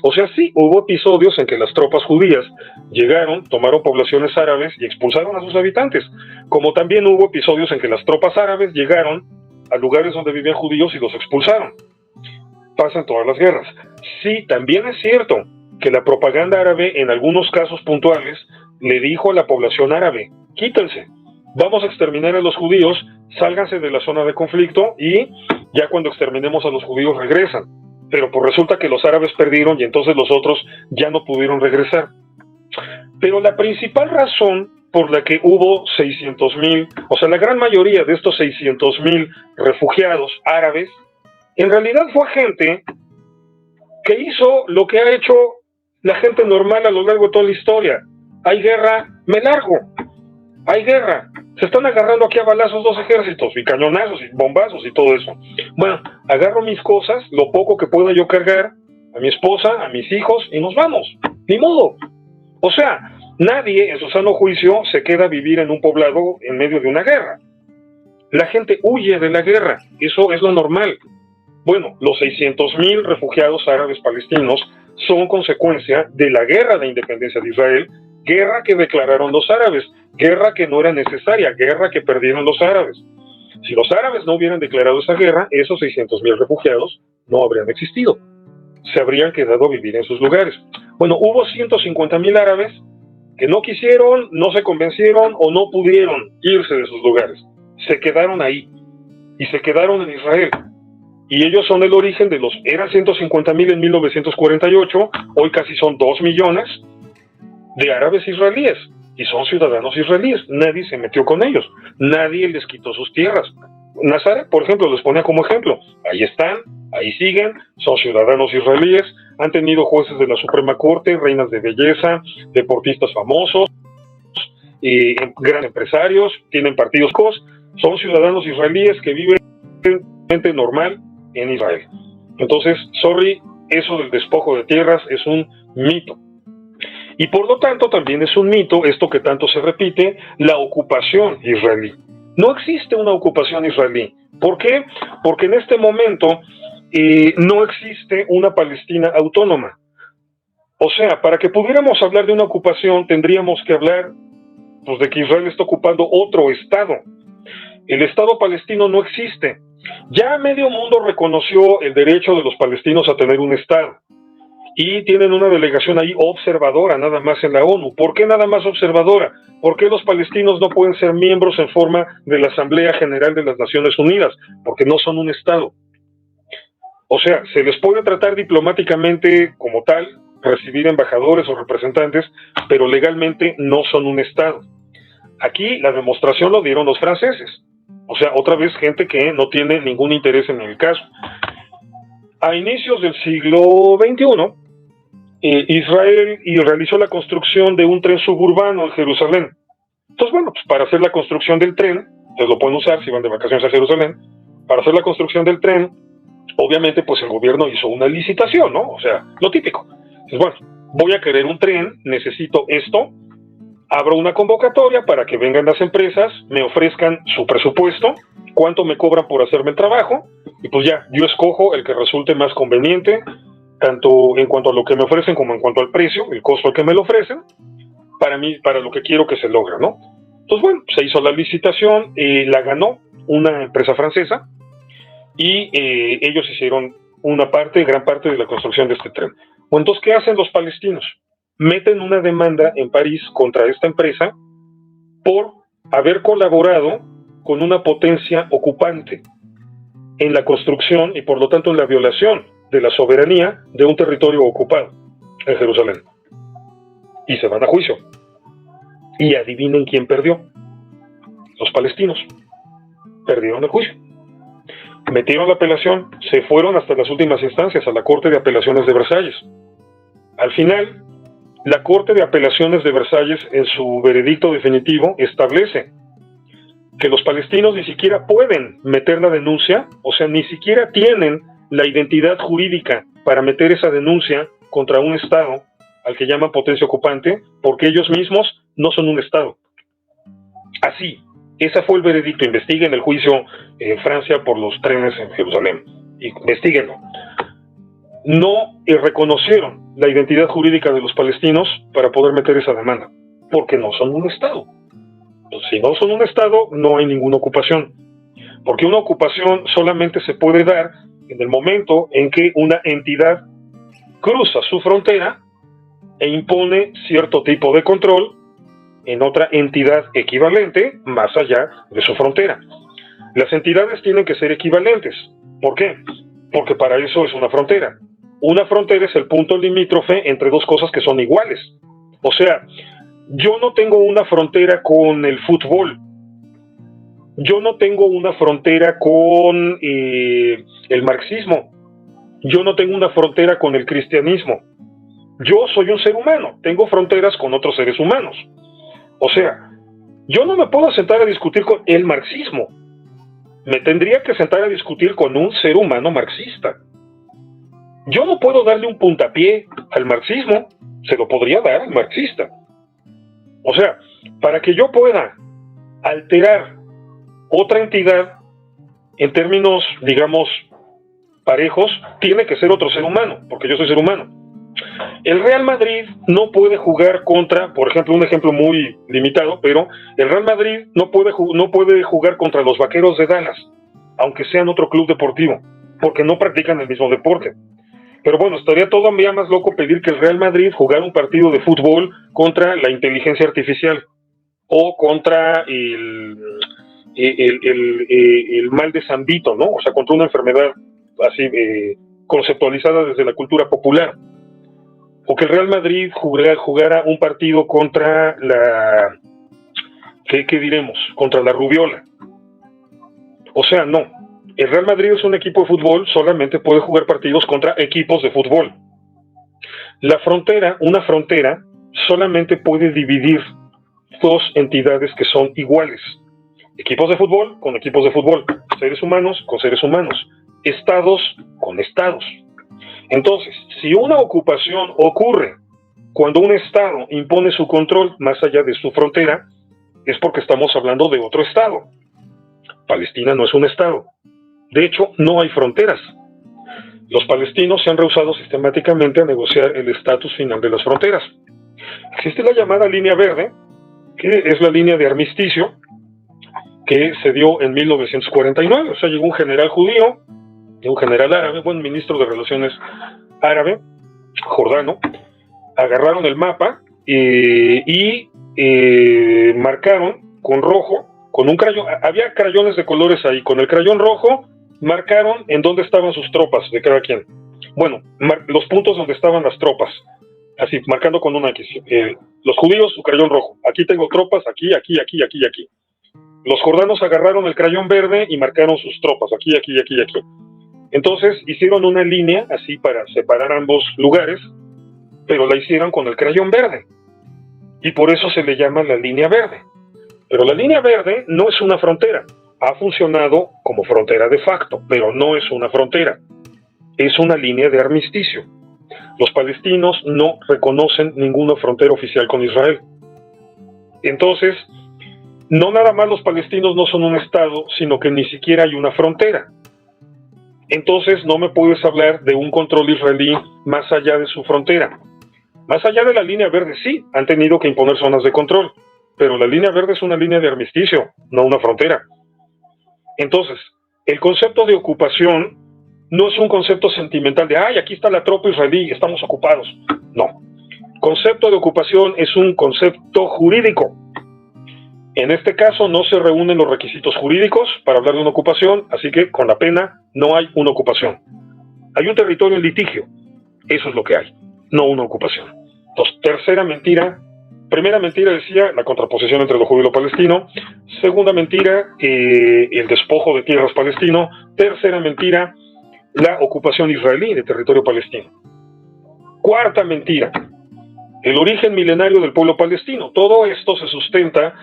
O sea, sí, hubo episodios en que las tropas judías llegaron, tomaron poblaciones árabes y expulsaron a sus habitantes, como también hubo episodios en que las tropas árabes llegaron a lugares donde vivían judíos y los expulsaron. Pasa en todas las guerras. Sí, también es cierto que la propaganda árabe en algunos casos puntuales le dijo a la población árabe, quítense, vamos a exterminar a los judíos, sálganse de la zona de conflicto y ya cuando exterminemos a los judíos regresan. Pero pues resulta que los árabes perdieron y entonces los otros ya no pudieron regresar. Pero la principal razón por la que hubo 600,000, o sea, la gran mayoría de estos 600,000 refugiados árabes, en realidad fue gente que hizo lo que ha hecho la gente normal a lo largo de toda la historia. Hay guerra, me largo. Hay guerra. Se están agarrando aquí a balazos 2 ejércitos, y cañonazos, y bombazos, y todo eso. Bueno, agarro mis cosas, lo poco que pueda yo cargar, a mi esposa, a mis hijos, y nos vamos. Ni modo. O sea, nadie en su sano juicio se queda a vivir en un poblado en medio de una guerra. La gente huye de la guerra. Eso es lo normal. Bueno, los 600,000 refugiados árabes palestinos son consecuencia de la guerra de independencia de Israel, guerra que declararon los árabes, guerra que no era necesaria, guerra que perdieron los árabes. Si los árabes no hubieran declarado esa guerra, esos 600,000 refugiados no habrían existido. Se habrían quedado a vivir en sus lugares. Bueno, hubo 150,000 árabes que no quisieron, no se convencieron o no pudieron irse de sus lugares. Se quedaron ahí y se quedaron en Israel. Y ellos son el origen de eran 150,000 en 1948, hoy casi son 2 millones de árabes israelíes, y son ciudadanos israelíes. Nadie se metió con ellos, nadie les quitó sus tierras. Nazar, por ejemplo, les ponía como ejemplo. Ahí están, ahí siguen, son ciudadanos israelíes, han tenido jueces de la Suprema Corte, reinas de belleza, deportistas famosos, grandes empresarios, tienen partidos, son ciudadanos israelíes que viven gente normal en Israel. Entonces, sorry, eso del despojo de tierras es un mito. Y por lo tanto también es un mito, esto que tanto se repite, la ocupación israelí. No existe una ocupación israelí. ¿Por qué? Porque en este momento no existe una Palestina autónoma. O sea, para que pudiéramos hablar de una ocupación, tendríamos que hablar pues, de que Israel está ocupando otro estado. El Estado palestino no existe. Ya medio mundo reconoció el derecho de los palestinos a tener un estado. Y tienen una delegación ahí observadora, nada más en la ONU. ¿Por qué nada más observadora? ¿Por qué los palestinos no pueden ser miembros en forma de la Asamblea General de las Naciones Unidas? Porque no son un Estado. O sea, se les puede tratar diplomáticamente como tal, recibir embajadores o representantes, pero legalmente no son un Estado. Aquí la demostración lo dieron los franceses. O sea, otra vez gente que no tiene ningún interés en el caso. A inicios del siglo XXI, Israel realizó la construcción de un tren suburbano en Jerusalén. Entonces, bueno, pues para hacer la construcción del tren, ustedes lo pueden usar si van de vacaciones a Jerusalén, para hacer la construcción del tren, obviamente, pues el gobierno hizo una licitación, ¿no? O sea, lo típico. Entonces, bueno, voy a querer un tren, necesito esto, abro una convocatoria para que vengan las empresas, me ofrezcan su presupuesto, cuánto me cobran por hacerme el trabajo, y pues ya, yo escojo el que resulte más conveniente, tanto en cuanto a lo que me ofrecen como en cuanto al precio, el costo al que me lo ofrecen, para mí, para lo que quiero que se logre, ¿no? Entonces, bueno, se hizo la licitación, la ganó una empresa francesa, y ellos hicieron gran parte de la construcción de este tren. Bueno, entonces, ¿qué hacen los palestinos? Meten una demanda en París contra esta empresa por haber colaborado con una potencia ocupante en la construcción y por lo tanto en la violación de la soberanía de un territorio ocupado en Jerusalén. Y se van a juicio. Y adivinen quién perdió. Los palestinos. Perdieron el juicio. Metieron la apelación, se fueron hasta las últimas instancias, a la Corte de Apelaciones de Versalles. Al final, la Corte de Apelaciones de Versalles, en su veredicto definitivo, establece que los palestinos ni siquiera pueden meter la denuncia, o sea, ni siquiera tienen la identidad jurídica para meter esa denuncia contra un Estado al que llaman potencia ocupante, porque ellos mismos no son un Estado. Así, ese fue el veredicto. Investiguen el juicio en Francia por los trenes en Jerusalén. Investíguenlo. No reconocieron la identidad jurídica de los palestinos para poder meter esa demanda, porque no son un Estado. Entonces, si no son un Estado, no hay ninguna ocupación. Porque una ocupación solamente se puede dar en el momento en que una entidad cruza su frontera e impone cierto tipo de control en otra entidad equivalente más allá de su frontera. Las entidades tienen que ser equivalentes. ¿Por qué? Porque para eso es una frontera. Una frontera es el punto limítrofe entre dos cosas que son iguales. O sea, yo no tengo una frontera con el fútbol. Yo no tengo una frontera con el marxismo. Yo no tengo una frontera con el cristianismo. Yo soy un ser humano. Tengo fronteras con otros seres humanos. O sea, yo no me puedo sentar a discutir con el marxismo. Me tendría que sentar a discutir con un ser humano marxista. Yo no puedo darle un puntapié al marxismo, se lo podría dar al marxista. O sea, para que yo pueda alterar otra entidad en términos, digamos, parejos, tiene que ser otro ser humano, porque yo soy ser humano. El Real Madrid no puede jugar contra, por ejemplo, un ejemplo muy limitado, pero el Real Madrid no puede jugar contra los Vaqueros de Dallas, aunque sean otro club deportivo, porque no practican el mismo deporte. Pero bueno, estaría todavía más loco pedir que el Real Madrid jugara un partido de fútbol contra la inteligencia artificial o contra el mal de San Vito, ¿no? O sea, contra una enfermedad así conceptualizada desde la cultura popular. O que el Real Madrid jugara un partido contra la, ¿qué diremos? Contra la rubiola. O sea, no. El Real Madrid es un equipo de fútbol, solamente puede jugar partidos contra equipos de fútbol. La frontera, una frontera, solamente puede dividir dos entidades que son iguales. Equipos de fútbol con equipos de fútbol, seres humanos con seres humanos, estados con estados. Entonces, si una ocupación ocurre cuando un estado impone su control más allá de su frontera, es porque estamos hablando de otro estado. Palestina no es un estado. De hecho, no hay fronteras. Los palestinos se han rehusado sistemáticamente a negociar el estatus final de las fronteras. Existe la llamada línea verde, que es la línea de armisticio, que se dio en 1949. O sea, llegó un general judío, un general árabe, buen ministro de Relaciones árabe, Jordano, agarraron el mapa y marcaron con rojo, con un crayón, había crayones de colores ahí, con el crayón rojo marcaron en dónde estaban sus tropas de cada quien. Bueno, los puntos donde estaban las tropas, así, marcando con una X. Los judíos, su crayón rojo. Aquí tengo tropas, aquí, aquí, aquí, aquí, aquí. Los jordanos agarraron el crayón verde y marcaron sus tropas, aquí, aquí, aquí, aquí. Entonces hicieron una línea así para separar ambos lugares, pero la hicieron con el crayón verde. Y por eso se le llama la línea verde. Pero la línea verde no es una frontera. Ha funcionado como frontera de facto, pero no es una frontera. Es una línea de armisticio. Los palestinos no reconocen ninguna frontera oficial con Israel. Entonces, no nada más los palestinos no son un estado, sino que ni siquiera hay una frontera. Entonces no me puedes hablar de un control israelí más allá de su frontera. Más allá de la línea verde, sí, han tenido que imponer zonas de control, pero la línea verde es una línea de armisticio, no una frontera. Entonces, el concepto de ocupación no es un concepto sentimental de, ay, aquí está la tropa israelí, estamos ocupados. No. Concepto de ocupación es un concepto jurídico. En este caso no se reúnen los requisitos jurídicos para hablar de una ocupación, así que con la pena no hay una ocupación. Hay un territorio en litigio, eso es lo que hay, no una ocupación. Entonces, tercera mentira. Primera mentira decía la contraposición entre lo judío y lo palestino. Segunda mentira, el despojo de tierras palestino. Tercera mentira, la ocupación israelí de territorio palestino. Cuarta mentira, el origen milenario del pueblo palestino. Todo esto se sustenta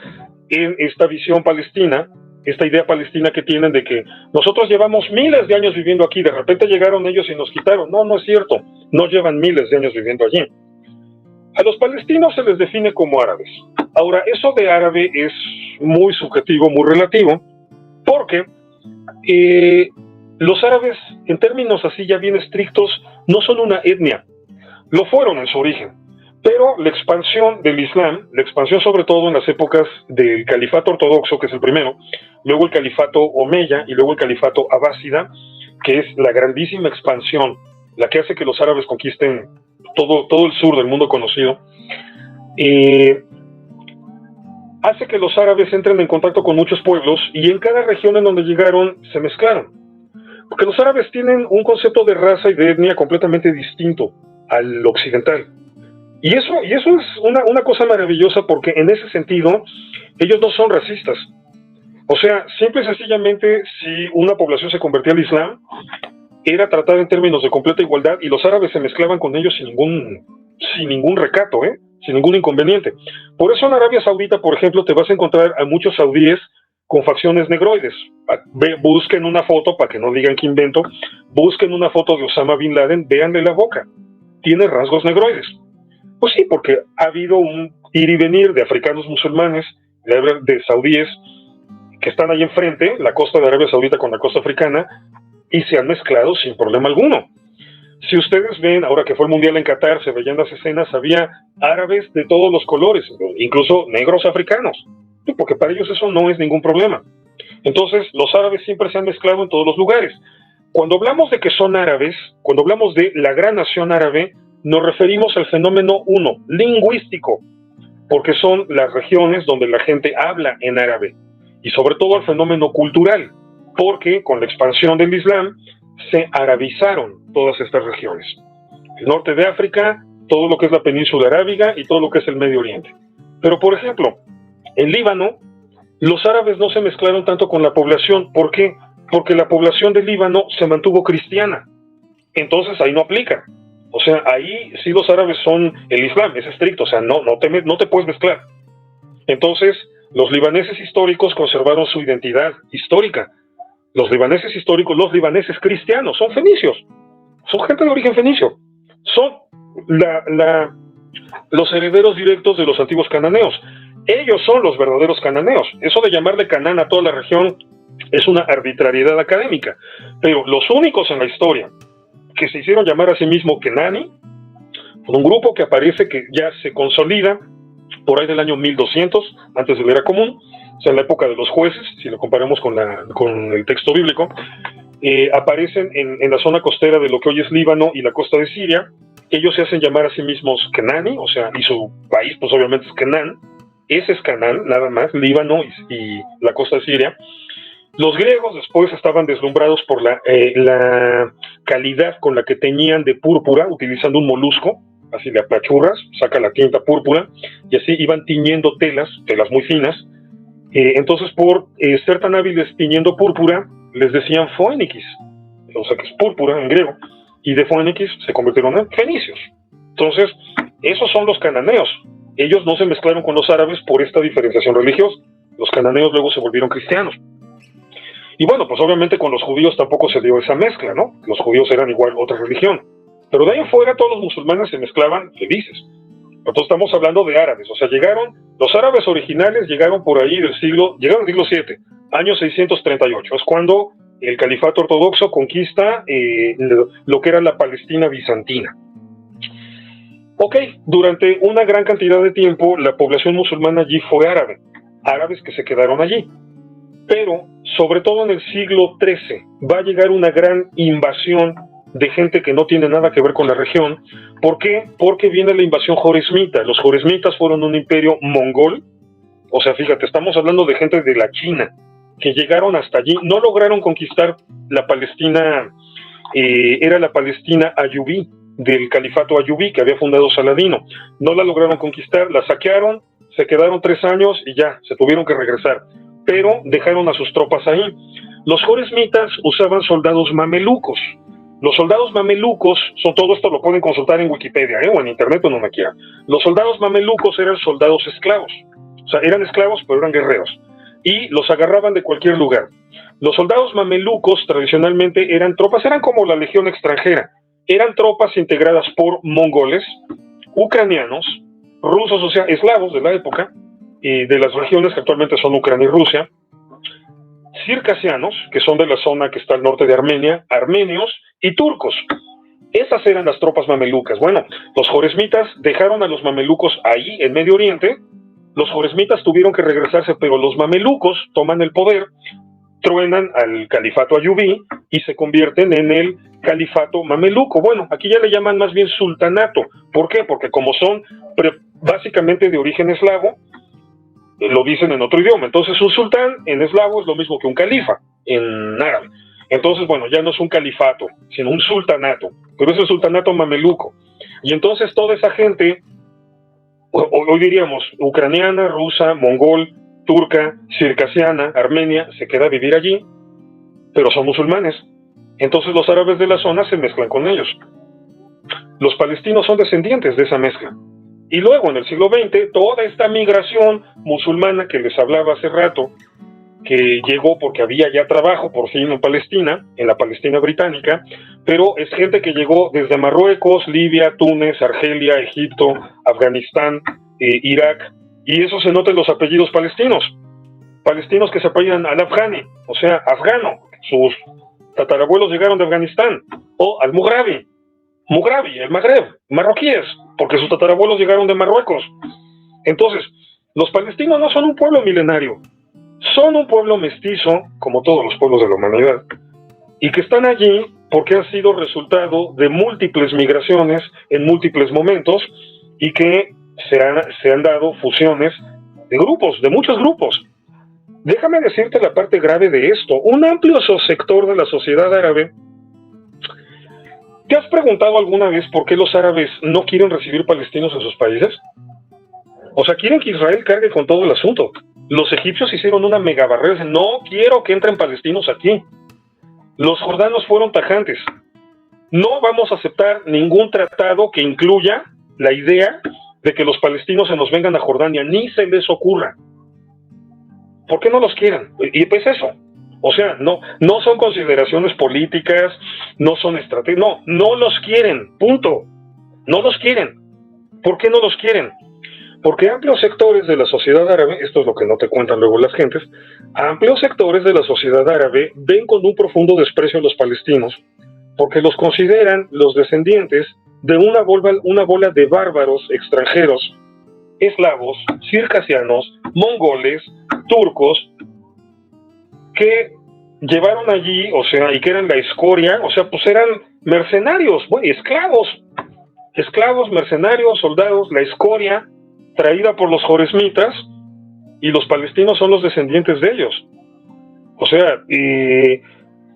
en esta visión palestina, esta idea palestina que tienen de que nosotros llevamos miles de años viviendo aquí, de repente llegaron ellos y nos quitaron. No, no es cierto, no llevan miles de años viviendo allí. A los palestinos se les define como árabes. Ahora, eso de árabe es muy subjetivo, muy relativo, porque los árabes, en términos así ya bien estrictos, no son una etnia. Lo fueron en su origen. Pero la expansión del Islam, la expansión sobre todo en las épocas del califato ortodoxo, que es el primero, luego el califato omeya y luego el califato abásida, que es la grandísima expansión, la que hace que los árabes conquisten todo el sur del mundo conocido, hace que los árabes entren en contacto con muchos pueblos y en cada región en donde llegaron se mezclaron. Porque los árabes tienen un concepto de raza y de etnia completamente distinto al occidental. Y eso es una cosa maravillosa porque en ese sentido ellos no son racistas. O sea, simple y sencillamente si una población se convertía al Islam, era tratada en términos de completa igualdad y los árabes se mezclaban con ellos sin ningún recato, sin ningún inconveniente. Por eso en Arabia Saudita, por ejemplo, te vas a encontrar a muchos saudíes con facciones negroides. Busquen una foto, para que no digan que invento, busquen una foto de Osama Bin Laden, véanle la boca. Tiene rasgos negroides. Pues sí, porque ha habido un ir y venir de africanos musulmanes, de saudíes, que están ahí enfrente, la costa de Arabia Saudita con la costa africana, y se han mezclado sin problema alguno. Si ustedes ven, ahora que fue el Mundial en Qatar, se veían las escenas, había árabes de todos los colores, incluso negros africanos, porque para ellos eso no es ningún problema. Entonces, los árabes siempre se han mezclado en todos los lugares. Cuando hablamos de que son árabes, cuando hablamos de la gran nación árabe, nos referimos al fenómeno lingüístico, porque son las regiones donde la gente habla en árabe, y sobre todo al fenómeno cultural, porque con la expansión del Islam se arabizaron todas estas regiones. El norte de África, todo lo que es la península arábiga y todo lo que es el Medio Oriente. Pero, por ejemplo, en Líbano Los árabes no se mezclaron tanto con la población. ¿Por qué? Porque la población del Líbano se mantuvo cristiana. Entonces ahí no aplica. O sea, ahí sí los árabes son el Islam, es estricto, o sea, no te puedes mezclar. Entonces, los libaneses históricos conservaron su identidad histórica. Los libaneses históricos, los libaneses cristianos, son fenicios. Son gente de origen fenicio. Son los herederos directos de los antiguos cananeos. Ellos son los verdaderos cananeos. Eso de llamarle Canaán a toda la región es una arbitrariedad académica. Pero los únicos en la historia que se hicieron llamar a sí mismos Kenani, un grupo que aparece, que ya se consolida por ahí del año 1200, antes de la era común, o sea, en la época de los jueces, si lo comparamos con el texto bíblico, aparecen en la zona costera de lo que hoy es Líbano y la costa de Siria. Ellos se hacen llamar a sí mismos Kenani, o sea, y su país pues obviamente es Canaán. Ese es Canaán, nada más, Líbano y la costa de Siria. Los griegos después estaban deslumbrados por la calidad con la que teñían de púrpura, utilizando un molusco, así le apachurras, saca la tinta púrpura, y así iban tiñendo telas muy finas. Entonces, por ser tan hábiles tiñendo púrpura, les decían Phoenikis, o sea que es púrpura en griego, y de Phoenikis se convirtieron en fenicios. Entonces, esos son los cananeos. Ellos no se mezclaron con los árabes por esta diferenciación religiosa. Los cananeos luego se volvieron cristianos. Y bueno, pues obviamente con los judíos tampoco se dio esa mezcla, ¿no? Los judíos eran igual otra religión. Pero de ahí en fuera todos los musulmanes se mezclaban felices. Entonces estamos hablando de árabes, o sea, los árabes originales llegaron por ahí llegaron al siglo VII, año 638, es cuando el califato ortodoxo conquista lo que era la Palestina bizantina. Ok, durante una gran cantidad de tiempo la población musulmana allí fue árabe, árabes que se quedaron allí. Pero, sobre todo en el siglo XIII, va a llegar una gran invasión de gente que no tiene nada que ver con la región. ¿Por qué? Porque viene la invasión joresmita. Los joresmitas fueron un imperio mongol. O sea, fíjate, estamos hablando de gente de la China, que llegaron hasta allí. No lograron conquistar la Palestina, era la Palestina ayubí, del califato ayubí que había fundado Saladino. No la lograron conquistar, la saquearon, se quedaron 3 años y ya, se tuvieron que regresar. Pero dejaron a sus tropas ahí. Los joresmitas usaban soldados mamelucos. Los soldados mamelucos, todo esto lo pueden consultar en Wikipedia, o en internet o donde quieran. Los soldados mamelucos eran soldados esclavos. O sea, eran esclavos, pero eran guerreros. Y los agarraban de cualquier lugar. Los soldados mamelucos tradicionalmente eran como la legión extranjera. Eran tropas integradas por mongoles, ucranianos, rusos, o sea, eslavos de la época, de las regiones que actualmente son Ucrania y Rusia, circasianos, que son de la zona que está al norte de Armenia, armenios y turcos. Esas eran las tropas mamelucas. Bueno, los joresmitas dejaron a los mamelucos ahí en Medio Oriente. Los joresmitas tuvieron que regresarse, pero los mamelucos toman el poder, truenan al califato ayubí y se convierten en el califato mameluco. Bueno, aquí ya le llaman más bien sultanato. ¿Por qué? Porque como son básicamente de origen eslavo, lo dicen en otro idioma. Entonces un sultán en eslavo es lo mismo que un califa en árabe. Entonces, bueno, ya no es un califato, sino un sultanato, pero es el sultanato mameluco. Y entonces toda esa gente, hoy diríamos ucraniana, rusa, mongol, turca, circasiana, armenia, se queda a vivir allí, pero son musulmanes. Entonces los árabes de la zona se mezclan con ellos. Los palestinos son descendientes de esa mezcla. Y luego, en el siglo XX, toda esta migración musulmana que les hablaba hace rato, que llegó porque había ya trabajo por fin en Palestina, en la Palestina británica, pero es gente que llegó desde Marruecos, Libia, Túnez, Argelia, Egipto, Afganistán, Irak, y eso se nota en los apellidos palestinos que se apellidan al-Afghani, o sea, afgano, sus tatarabuelos llegaron de Afganistán, o al-Mughrabi, el Magreb, marroquíes, porque sus tatarabuelos llegaron de Marruecos. Entonces, los palestinos no son un pueblo milenario, son un pueblo mestizo, como todos los pueblos de la humanidad, y que están allí porque han sido resultado de múltiples migraciones en múltiples momentos, y que se han dado fusiones de grupos, de muchos grupos. Déjame decirte la parte grave de esto. Un amplio sector de la sociedad árabe. ¿Te has preguntado alguna vez por qué los árabes no quieren recibir palestinos en sus países? O sea, quieren que Israel cargue con todo el asunto. Los egipcios hicieron una mega barrera, dicen, no quiero que entren palestinos aquí. Los jordanos fueron tajantes. No vamos a aceptar ningún tratado que incluya la idea de que los palestinos se nos vengan a Jordania, ni se les ocurra. ¿Por qué no los quieren? Y pues eso. O sea, no son consideraciones políticas, no son estrategias, no los quieren, punto. No los quieren. ¿Por qué no los quieren? Porque amplios sectores de la sociedad árabe, esto es lo que no te cuentan luego las gentes, amplios sectores de la sociedad árabe ven con un profundo desprecio a los palestinos, porque los consideran los descendientes de una bola de bárbaros extranjeros, eslavos, circasianos, mongoles, turcos, que llevaron allí, o sea, y que eran la escoria, o sea, pues eran mercenarios, bueno, esclavos, mercenarios, soldados, la escoria traída por los joresmitas, y los palestinos son los descendientes de ellos. O sea,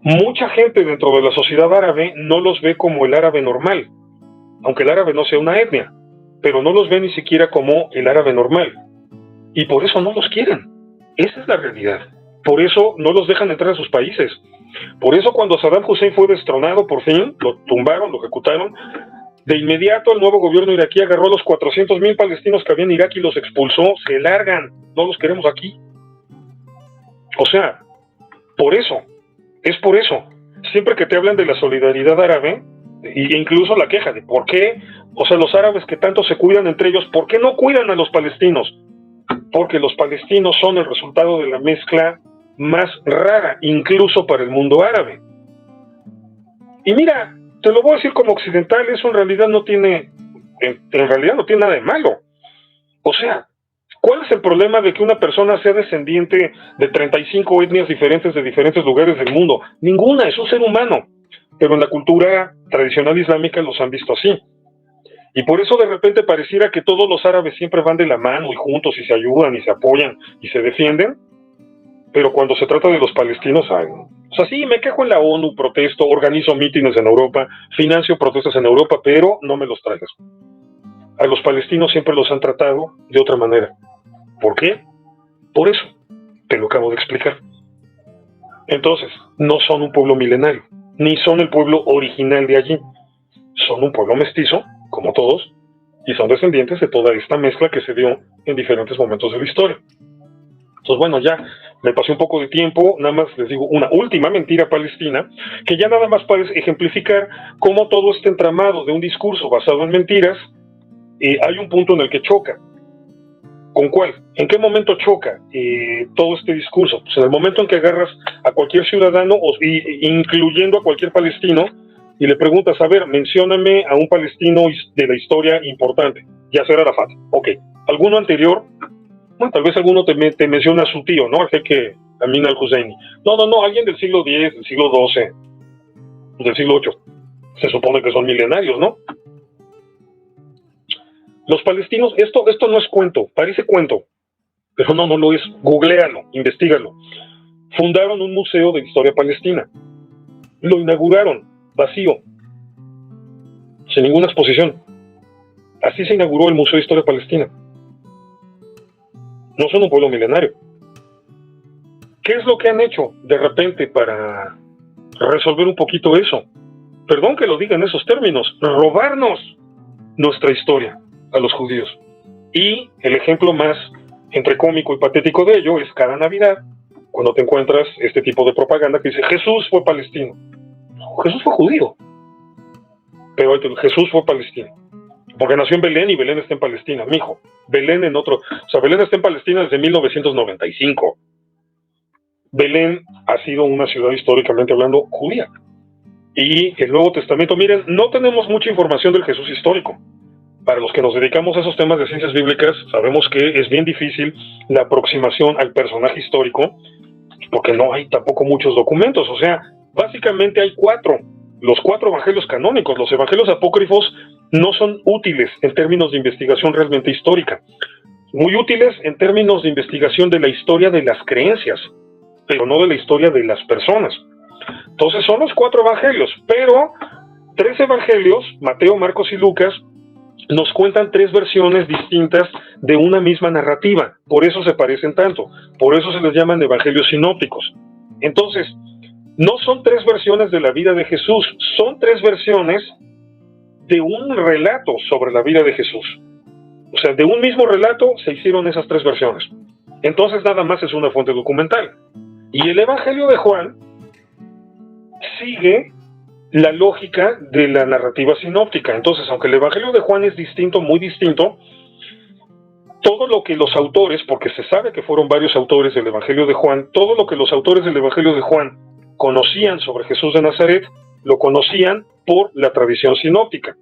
mucha gente dentro de la sociedad árabe no los ve como el árabe normal, aunque el árabe no sea una etnia, pero no los ve ni siquiera como el árabe normal, y por eso no los quieren. Esa es la realidad. Por eso no los dejan entrar a sus países. Por eso cuando Saddam Hussein fue destronado, por fin, lo tumbaron, lo ejecutaron, de inmediato el nuevo gobierno iraquí agarró a los 400,000 palestinos que había en Irak y los expulsó. Se largan, no los queremos aquí. O sea, por eso, es por eso. Siempre que te hablan de la solidaridad árabe, e incluso la queja de por qué, o sea, los árabes que tanto se cuidan entre ellos, ¿por qué no cuidan a los palestinos? Porque los palestinos son el resultado de la mezcla más rara, incluso para el mundo árabe. Y mira, te lo voy a decir como occidental, eso en realidad no tiene nada de malo. O sea, ¿cuál es el problema de que una persona sea descendiente de 35 etnias diferentes de diferentes lugares del mundo? Ninguna, es un ser humano. Pero en la cultura tradicional islámica los han visto así. Y por eso de repente pareciera que todos los árabes siempre van de la mano y juntos y se ayudan y se apoyan y se defienden. Pero cuando se trata de los palestinos, ay, no. O sea, sí, me quejo en la ONU, protesto, organizo mítines en Europa, financio protestas en Europa, pero no me los traigas. A los palestinos siempre los han tratado de otra manera. ¿Por qué? Por eso. Te lo acabo de explicar. Entonces, no son un pueblo milenario, ni son el pueblo original de allí. Son un pueblo mestizo, como todos, y son descendientes de toda esta mezcla que se dio en diferentes momentos de la historia. Entonces, bueno, ya me pasé un poco de tiempo, nada más les digo una última mentira palestina, que ya nada más para ejemplificar cómo todo este entramado de un discurso basado en mentiras, hay un punto en el que choca. ¿Con cuál? ¿En qué momento choca todo este discurso? Pues en el momento en que agarras a cualquier ciudadano, incluyendo a cualquier palestino, y le preguntas, a ver, mencióname a un palestino de la historia importante, Yasser Arafat. Ok, ¿alguno anterior? Bueno, tal vez alguno te menciona a su tío, ¿no? El jeque Amin al-Husseini. No, alguien del siglo X, del siglo XII, del siglo VIII. Se supone que son milenarios, ¿no? Los palestinos, esto no es cuento, parece cuento, pero no lo es. Googléalo, investígalo. Fundaron un museo de historia palestina. Lo inauguraron, vacío, sin ninguna exposición. Así se inauguró el Museo de Historia Palestina. No son un pueblo milenario. ¿Qué es lo que han hecho de repente para resolver un poquito eso? Perdón que lo diga en esos términos, robarnos nuestra historia a los judíos. Y el ejemplo más entre cómico y patético de ello es cada Navidad, cuando te encuentras este tipo de propaganda que dice Jesús fue palestino. No, Jesús fue judío, pero Jesús fue palestino, porque nació en Belén y Belén está en Palestina, mijo. Belén Belén está en Palestina desde 1995. Belén ha sido una ciudad históricamente hablando judía. Y el Nuevo Testamento, miren, no tenemos mucha información del Jesús histórico. Para los que nos dedicamos a esos temas de ciencias bíblicas, sabemos que es bien difícil la aproximación al personaje histórico, porque no hay tampoco muchos documentos. O sea, básicamente hay los 4 evangelios canónicos. Los evangelios apócrifos no son útiles en términos de investigación realmente histórica. Muy útiles en términos de investigación de la historia de las creencias, pero no de la historia de las personas. Entonces son los 4 evangelios, pero 3 evangelios, Mateo, Marcos y Lucas, nos cuentan tres versiones distintas de una misma narrativa. Por eso se parecen tanto. Por eso se les llaman evangelios sinópticos. Entonces, no son tres versiones de la vida de Jesús, son tres versiones de un relato sobre la vida de Jesús. O sea, de un mismo relato se hicieron esas tres versiones. Entonces, nada más es una fuente documental. Y el Evangelio de Juan sigue la lógica de la narrativa sinóptica. Entonces, aunque el Evangelio de Juan es distinto, muy distinto, todo lo que los autores, porque se sabe que fueron varios autores del Evangelio de Juan, todo lo que los autores del Evangelio de Juan conocían sobre Jesús de Nazaret, lo conocían por la tradición sinóptica.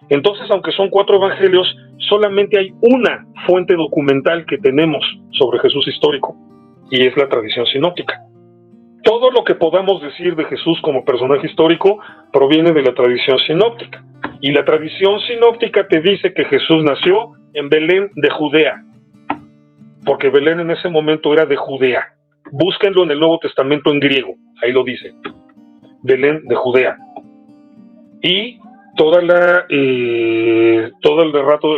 Entonces, aunque son 4 evangelios, solamente hay una fuente documental que tenemos sobre Jesús histórico, y es la tradición sinóptica. Todo lo que podamos decir de Jesús como personaje histórico proviene de la tradición sinóptica. Y la tradición sinóptica te dice que Jesús nació en Belén de Judea, porque Belén en ese momento era de Judea. Búsquenlo en el Nuevo Testamento en griego, ahí lo dice, Belén de Judea. Y todo el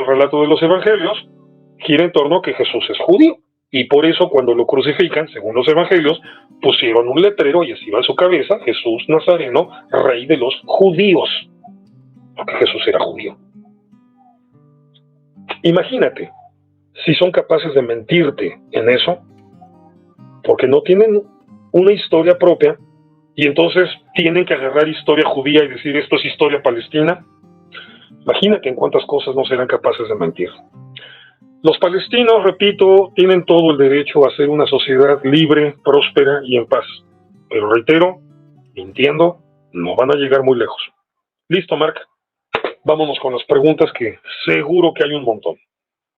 relato de los evangelios gira en torno a que Jesús es judío. Y por eso cuando lo crucifican, según los evangelios, pusieron un letrero y así va en su cabeza: Jesús Nazareno, rey de los judíos. Porque Jesús era judío. Imagínate, si son capaces de mentirte en eso, porque no tienen una historia propia, y entonces tienen que agarrar historia judía y decir esto es historia palestina. Imagínate en cuántas cosas no serán capaces de mentir. Los palestinos, repito, tienen todo el derecho a ser una sociedad libre, próspera y en paz. Pero reitero, mintiendo, no van a llegar muy lejos. Listo, Marc. Vámonos con las preguntas, que seguro que hay un montón.